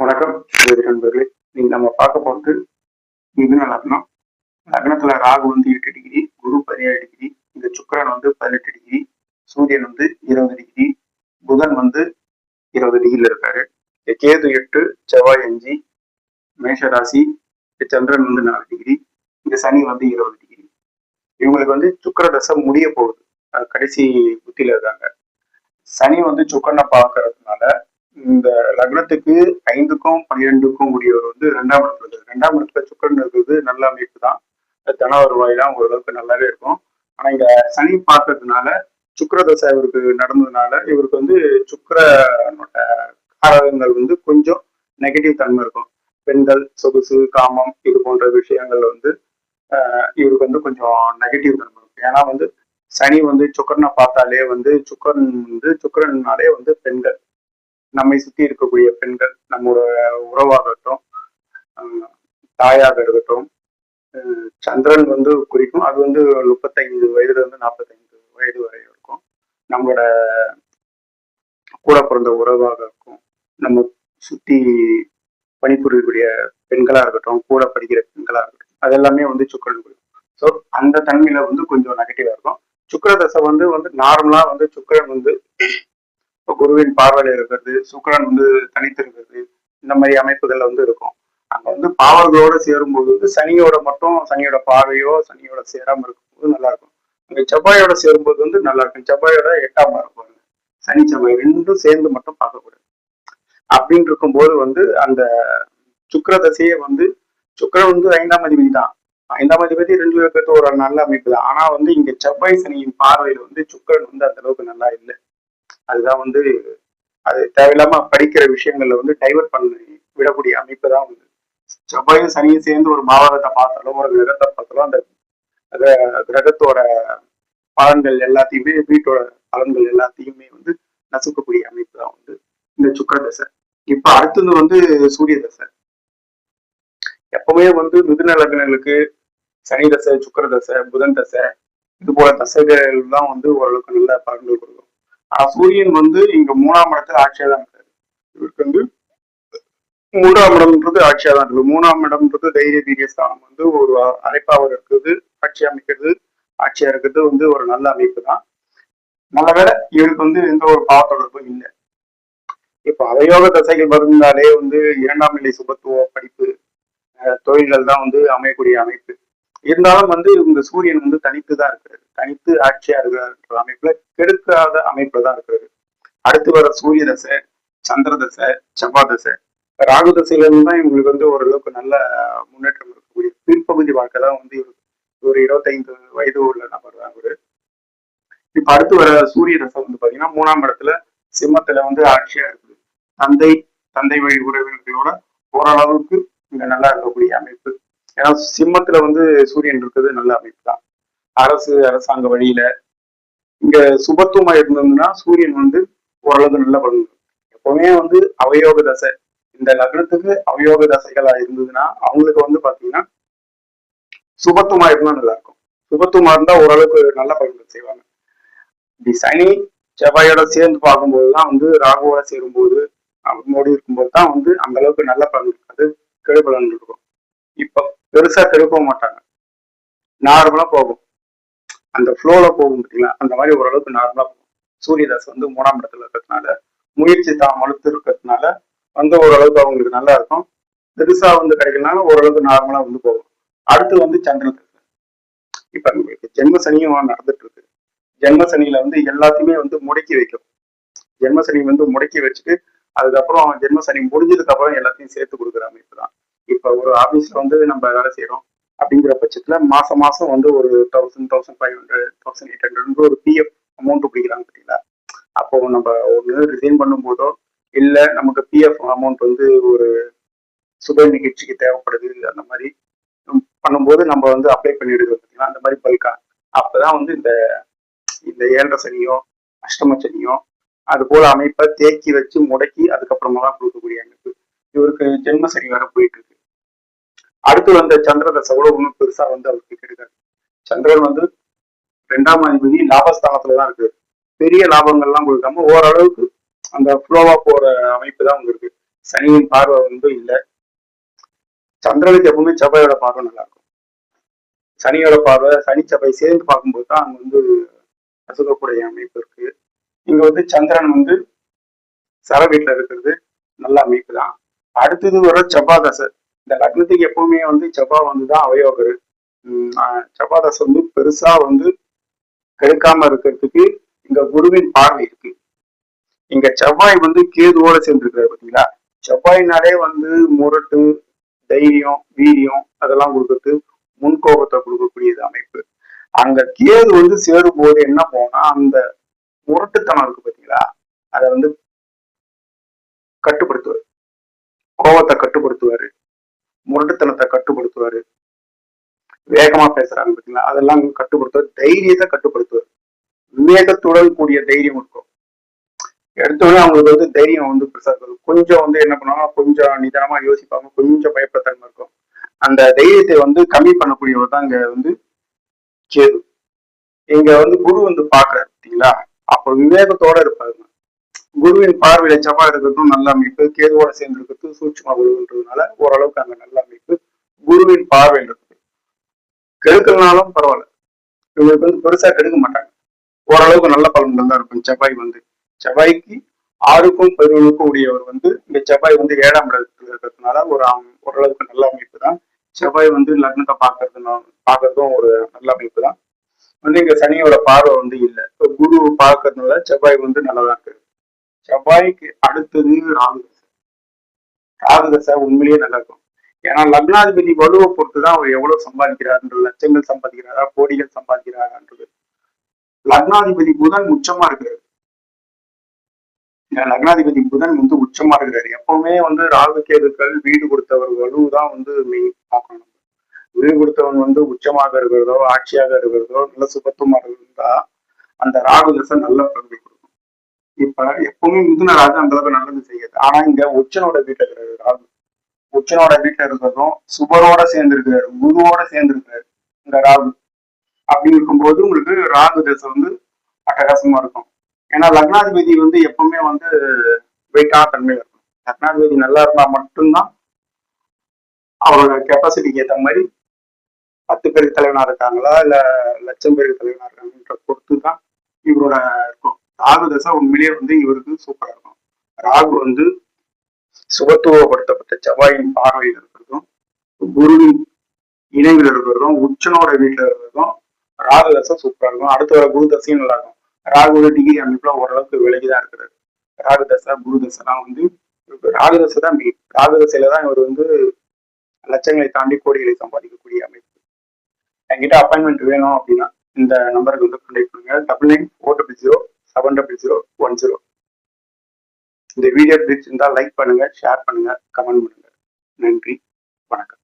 வணக்கம் நண்பர்களே. நீங்க நம்ம பார்க்க போறது மிதுன லக்னம். லக்னத்துல ராகு வந்து 8 டிகிரி, குரு 17 டிகிரி, இந்த சுக்கிரன் வந்து 18 டிகிரி, சூரியன் வந்து 20 டிகிரி, புதன் வந்து 20 டிகிரில இருக்காரு. கேது 8, செவ்வாய் 5, மேஷராசி, சந்திரன் வந்து 4 டிகிரி, இந்த சனி வந்து 20 டிகிரி. இவங்களுக்கு வந்து சுக்கிர தசை முடிய போகுது. கடைசி புத்தியில இருக்காங்க. சனி வந்து சுக்கரனை பார்க்கறதுனால இந்த லக்னத்துக்கு 5க்கும் 12க்கும் உரியவர் வந்து 2ஆம் இடத்துல இருக்கு. 2ஆம் இடத்துல சுக்கரன் இருக்கிறது நல்ல அமைப்பு தான். தன வருவாயெல்லாம் ஓரளவுக்கு நல்லாவே இருக்கும். ஆனா இந்த சனி பார்க்கறதுனால சுக்கிர தசை இவருக்கு நடந்ததுனால இவருக்கு வந்து சுக்கிரனோட காரகங்கள் வந்து கொஞ்சம் நெகட்டிவ் தன்மை இருக்கும். பெண்கள், சொகுசு, காமம் இது போன்ற விஷயங்கள் வந்து இவருக்கு வந்து கொஞ்சம் நெகட்டிவ் தன்மை இருக்கும். ஏன்னா வந்து சனி வந்து சுக்கரனை பார்த்தாலே வந்து சுக்கரன்னாலே வந்து பெண்கள், நம்மை சுற்றி இருக்கக்கூடிய பெண்கள், நம்மளோட உறவாகட்டும், தாயாக இருக்கட்டும், சந்திரன் வந்து குறிக்கும். அது வந்து 35 வயதுல இருந்து 45 வயது வரை இருக்கும். நம்மளோட கூட பிறந்த உறவாக இருக்கும், நம்ம சுத்தி பணிபுரியக்கூடிய பெண்களா இருக்கட்டும், கூட படிக்கிற பெண்களா இருக்கட்டும், அது எல்லாமே வந்து சுக்கரன் குறிக்கும். ஸோ அந்த தன்மையில வந்து கொஞ்சம் நெகட்டிவா இருக்கும். சுக்கிர தசை வந்து நார்மலா வந்து சுக்கிரன் வந்து குருவின் பார்வையில இருக்கிறது, சுக்கிரன் வந்து தனித்து இருக்கிறது, இந்த மாதிரி அமைப்புகள்ல வந்து இருக்கும். அங்க வந்து பாவர்களோட சேரும்போது வந்து சனியோட பார்வையோ சனியோட சேராம இருக்கும்போது நல்லா இருக்கும். அங்க செவ்வாயோட சேரும்போது வந்து நல்லா இருக்கும். செவ்வாயோட 8ஆம் இருக்கும். சனி செவ்வாய் ரெண்டும் சேர்ந்து மட்டும் பார்க்கக்கூடாது. அப்படின்னு இருக்கும்போது வந்து அந்த சுக்கிர தசையே வந்து சுக்கிரன் வந்து 5ஆம் அதிபதி தான். 5ஆம் அதிபதி 2 இருக்கிறது ஒரு நல்ல அமைப்பு தான். ஆனா வந்து இங்க செவ்வாய் சனியின் பார்வையில வந்து சுக்கிரன் வந்து அந்த அளவுக்கு நல்லா இல்லை. அதுதான் வந்து அது தேவையில்லாம படிக்கிற விஷயங்கள்ல வந்து டைவர்ட் பண்ணி விடக்கூடிய அமைப்பு தான் வந்து செவ்வாயும் சனியும் சேர்ந்து ஒரு மாவட்டத்தை பார்த்தாலும் ஒரு கிரகத்தை பார்த்தாலும் அந்த கிரகத்தோட பலன்கள் எல்லாத்தையுமே வீட்டோட பலன்கள் எல்லாத்தையுமே வந்து நசுக்கக்கூடிய அமைப்பு தான் வந்து இந்த சுக்கிர தசை. இப்ப அடுத்தது வந்து சூரிய தசை. எப்பவுமே வந்து மிதுன லக்னங்களுக்கு சனி தசை, சுக்கிர தசை, புதன் தசை இது போல தசைகள் தான் வந்து ஓரளவுக்கு நல்ல பலன்கள் கொடுக்கும். ஆனா சூரியன் வந்து இங்க 3ஆம் இடத்துல ஆட்சியா தான் இருக்காரு. இவருக்கு வந்து 3ஆம் இடம்ன்றது ஆட்சியா தான் இருக்கு. 3ஆம் இடம்ன்றது தைரிய வீரிய ஸ்தானம் வந்து ஒரு அழைப்பாளர் இருக்குது, ஆட்சி அமைக்கிறது, ஆட்சியா இருக்கிறது வந்து ஒரு நல்ல அமைப்பு தான். நல்ல வேலை இவருக்கு வந்து எந்த ஒரு பாவ தொடர்பும் இல்லை. இப்ப அவயோக தசைகள் வருந்தாலே வந்து 2ஆம் நிலை சுபத்துவ படிப்பு, தொழில்கள் தான் வந்து அமையக்கூடிய அமைப்பு. இருந்தாலும் வந்து இந்த சூரியன் வந்து தனித்து தான் இருக்கிறது. தனித்து ஆட்சியா இருக்கிற அமைப்புல கெடுக்காத அமைப்புல தான் இருக்கிறது. அடுத்து வர சூரிய தசை, சந்திர தசை, செவ்வாய் தசை, ராகு தசையில இருந்து தான் இவங்களுக்கு வந்து ஓரளவுக்கு நல்ல முன்னேற்றம் இருக்கக்கூடிய பிற்பகுதி வாழ்க்கை தான் வந்து ஒரு 25 வயது உள்ள நபர் தான் இவரு. இப்ப அடுத்து வர சூரிய தசை வந்து பாத்தீங்கன்னா 3ஆம் இடத்துல சிம்மத்துல வந்து ஆட்சியா இருக்குது. தந்தை வழி உறவினர்களோட ஓரளவுக்கு இங்க நல்லா இருக்கக்கூடிய அமைப்பு. ஏன்னா சிம்மத்துல வந்து சூரியன் இருக்கிறது நல்ல அமைப்பு தான். அரசாங்க வழியில இங்க சுபத்துவமா இருந்ததுன்னா சூரியன் வந்து ஓரளவுக்கு நல்ல பலன். எப்பவுமே வந்து அவயோக தசை, இந்த லக்னத்துக்கு அவயோக தசைகளா இருந்ததுன்னா அவங்களுக்கு வந்து பாத்தீங்கன்னா சுபத்துவமா இருந்தா நல்லா இருக்கும். சுபத்துவமா இருந்தா ஓரளவுக்கு நல்ல பலன்கள் செய்வாங்க. இப்படி சனி செவ்வாயோட சேர்ந்து பார்க்கும்போதுதான் வந்து ராகுவோட சேரும்போது அவங்களோடு இருக்கும்போது தான் வந்து அந்த அளவுக்கு நல்ல பலன் இருக்காது, கெடு பலன் இருக்கும். இப்ப பெருசா கெடுக்கவும் மாட்டாங்க, நார்மலா போகும், அந்த ஃப்ளோல போகும் பார்த்தீங்களா, அந்த மாதிரி ஓரளவுக்கு நார்மலா போகும். சூரிய தசை வந்து 3ஆம் இடத்துல இருக்கிறதுனால முயற்சி தான் மறுத்து இருக்கிறதுனால வந்து ஓரளவுக்கு அவங்களுக்கு நல்லா இருக்கும். பெருசா வந்து கிடைக்கலனாலும் ஓரளவுக்கு நார்மலா வந்து போகும். அடுத்து வந்து சந்திர தசை. இப்ப உங்களுக்கு ஜென்ம சனியும் நடந்துட்டு இருக்கு. ஜென்ம சனியில வந்து எல்லாத்தையுமே வந்து முடக்கி வைக்கும். ஜென்ம சனி வந்து முடக்கி வச்சுட்டு அதுக்கப்புறம் ஜென்ம சனி முடிஞ்சதுக்கு அப்புறம் எல்லாத்தையும் சேர்த்து கொடுக்குற அமைப்பு தான். இப்ப ஒரு ஆபீஸ்ல வந்து நம்ம வேலை செய்யறோம் அப்படிங்கிற பட்சத்துல மாசம் மாசம் வந்து ஒரு 1000, 1500, 1800 ஒரு பிஎஃப் அமௌண்ட் பிடிக்கிறாங்க பார்த்தீங்களா. அப்போ நம்ம ஒன்று ரிசைன் பண்ணும் போதோ இல்ல நமக்கு பிஎஃப் அமௌண்ட் வந்து ஒரு சுப நிகழ்ச்சிக்கு தேவைப்படுது, அந்த மாதிரி பண்ணும்போது நம்ம வந்து அப்ளை பண்ணி எடுக்கிறோம் பார்த்தீங்களா, அந்த மாதிரி பல்கா அப்பதான் வந்து இந்த 7 சனியோ அஷ்டம சனியோ அது போல அமைப்பை தேக்கி வச்சு முடக்கி அதுக்கப்புறமா தான் கொடுக்கக்கூடிய அமைப்பு. இவருக்கு ஜென்ம சனி வேற போயிட்டு இருக்கு. அடுத்து வந்த சந்திர தசை கூட ஒன்றும் பெருசா வந்து அவருக்கு கிடைக்காது. சந்திரன் வந்து 2ஆம் அதிபதி லாபஸ்தானத்துலதான் இருக்கு. பெரிய லாபங்கள்லாம் கொடுக்காம ஓரளவுக்கு அந்த ஃப்ளோவா போற அமைப்பு தான் இருக்கு. சனியின் பார்வை வந்து இல்லை. சந்திரனுக்கு எப்பவுமே செவ்வாயோட பார்வை நல்லா இருக்கும். சனியோட பார்வை சனி செவ்வாய் சேர்ந்து பார்க்கும்போது தான் அங்க வந்து அசுகக்கூடிய அமைப்பு இருக்கு. இங்க வந்து சந்திரன் வந்து சர வீட்டுல இருக்கிறது நல்ல அமைப்பு தான். அடுத்தது வர செவ்வாய் தசை. இந்த லக்னத்துக்கு எப்பவுமே வந்து செவ்வாய் வந்துதான் அவயோகர். செவ்வாய் தசை வந்து பெருசா வந்து கெடுக்காம இருக்கிறதுக்கு இங்க குருவின் பார்வை இருக்கு. இங்க செவ்வாய் வந்து கேதுவோட சேர்ந்துருக்காரு பாத்தீங்களா. செவ்வாயினாலே வந்து முரட்டு, தைரியம், வீரியம் அதெல்லாம் கொடுக்கறது, முன்கோபத்தை கொடுக்கக்கூடியது அமைப்பு. அங்க கேது வந்து சேரும் போது என்ன போனா அந்த முரட்டுத்தனம் இருக்கு பாத்தீங்களா, அதை வந்து கட்டுப்படுத்துவாரு. கோபத்தை கட்டுப்படுத்துவாரு, முரட்டுத்தனத்தை கட்டுப்படுத்துவாரு, வேகமா பேசுறாங்க பாத்தீங்களா அதெல்லாம் கட்டுப்படுத்துவார், தைரியத்தை கட்டுப்படுத்துவார். விவேகத்துடன் கூடிய தைரியம் இருக்கும். எடுத்தோடனே அவங்களுக்கு வந்து தைரியம் வந்து பெருசா இருக்கும். கொஞ்சம் வந்து என்ன பண்ணுவாங்க, கொஞ்சம் நிதானமா யோசிப்பாங்க, கொஞ்சம் பயப்படத்தன்மை இருக்கும். அந்த தைரியத்தை வந்து கம்மி பண்ணக்கூடியவர் தான் இங்க வந்து கேது. இங்க வந்து குரு வந்து பாக்குறாரு பார்த்தீங்களா, அப்ப விவேகத்தோட இருப்பாரு. குருவின் பார்வையில செவ்வாய் இருக்கிறதும் நல்ல அமைப்பு, கேதுவோட சேர்ந்து இருக்கிறது சூட்சும குருன்றதுனால ஓரளவுக்கு அங்க நல்ல அமைப்பு. குருவின் பார்வையில் இருக்குது. கெடுக்கலனாலும் பரவாயில்ல, இவங்களுக்கு வந்து பெருசா கெடுக்க மாட்டாங்க. ஓரளவுக்கு நல்ல பலன்கள் தான் இருக்கும். செவ்வாய் வந்து செவ்வாய்க்கு 6க்கும் 11க்கும் உடையவர் வந்து இந்த செவ்வாய் வந்து 7ஆம் இடத்துல இருக்கிறதுனால ஓரளவுக்கு நல்ல அமைப்பு தான். செவ்வாய் வந்து லக்னத்தை பார்க்கறதும் ஒரு நல்ல அமைப்பு தான். வந்து இங்க சனியோட பார்வை வந்து இல்லை. இப்போ குரு பார்க்கறதுனால செவ்வாய் வந்து நல்லதா இருக்கு. செவ்வாய்க்கு அடுத்தது ராகுதசை. ராகுதசை உண்மையிலேயே நல்லா இருக்கும். ஏன்னா லக்னாதிபதி வலுவை பொறுத்துதான் அவர் எவ்வளவு சம்பாதிக்கிறாருன்றது, லட்சங்கள் சம்பாதிக்கிறாரா, கோடிகள் சம்பாதிக்கிறாரான்றது. லக்னாதிபதி புதன் உச்சமா இருக்கிறாரு. லக்னாதிபதி புதன் வந்து உச்சமா இருக்கிறாரு. எப்பவுமே வந்து ராகு கேதுக்கள் வீடு கொடுத்தவர் வலுதான் வந்து மெயின் பார்க்கணும். வீடு கொடுத்தவன் வந்து உச்சமாக இருக்கிறதோ, ஆட்சியாக இருக்கிறதோ, நல்ல சுபத்துவமாக இருந்தா அந்த ராகு தசை நல்ல பலனை கொடுக்கும். இப்ப எப்பவுமே மிதுன ராகு அந்த அளவுக்கு நல்லது செய்யாது. ஆனா இங்க உச்சனோட வீட்டுல இருக்கிறாரு ராகு. உச்சனோட வீட்டுல இருக்கிறதும் சுபரோட சேர்ந்து இருக்கிறாரு, குருவோட சேர்ந்து இருக்கிறாரு இந்த ராகு. அப்படி இருக்கும்போது உங்களுக்கு ராகு தசை வந்து அட்டகாசமா இருக்கும். ஏன்னா லக்னாதிபதி வந்து எப்பவுமே வந்து வெயிட்டான தன்மையில இருக்கும். லக்னாதிபதி நல்லா இருந்தா மட்டும்தான் அவரோட கெப்பாசிட்டிக்கு ஏற்ற மாதிரி 10 பேருக்கு தலைவனா இருக்காங்களா இல்ல லட்சம் பேருக்கு தலைவனா இருக்காங்கன்ற பொறுத்து தான் இவரோட இருக்கும். ராகு தசை உண்மையிலேயே வந்து இவருக்கு சூப்பரா இருக்கும். ராகு வந்து சுபத்துவப்படுத்தப்பட்ட செவ்வாயின் பார்வையில் இருக்கிறதும், குருவின் இணைவில் இருக்கிறதும், உச்சனோட வீட்டுல இருக்கிறதும் ராகு தசை சூப்பரா இருக்கும். அடுத்த குரு தசையும் நல்லா இருக்கும். ராகு டிகிரி அமைப்புல ஓரளவுக்கு விலகிதான் இருக்கிறாரு. ராகு தசை குரு தசைலாம் வந்து ராகு தசை தான் மெயின். ராகு தசையில தான் இவர் வந்து லட்சங்களை தாண்டி கோடிகளை சம்பாதிக்கக்கூடிய அமைப்பு. என்கிட்ட அப்பாயின்மெண்ட் வேணும் அப்படின்னா இந்த நம்பருக்கு வந்து கான்டாக்ட் பண்ணுங்க. 9940070010. இந்த வீடியோ பிடிச்சிருந்தா லைக் பண்ணுங்க, ஷேர் பண்ணுங்க, கமெண்ட் பண்ணுங்க. நன்றி, வணக்கம்.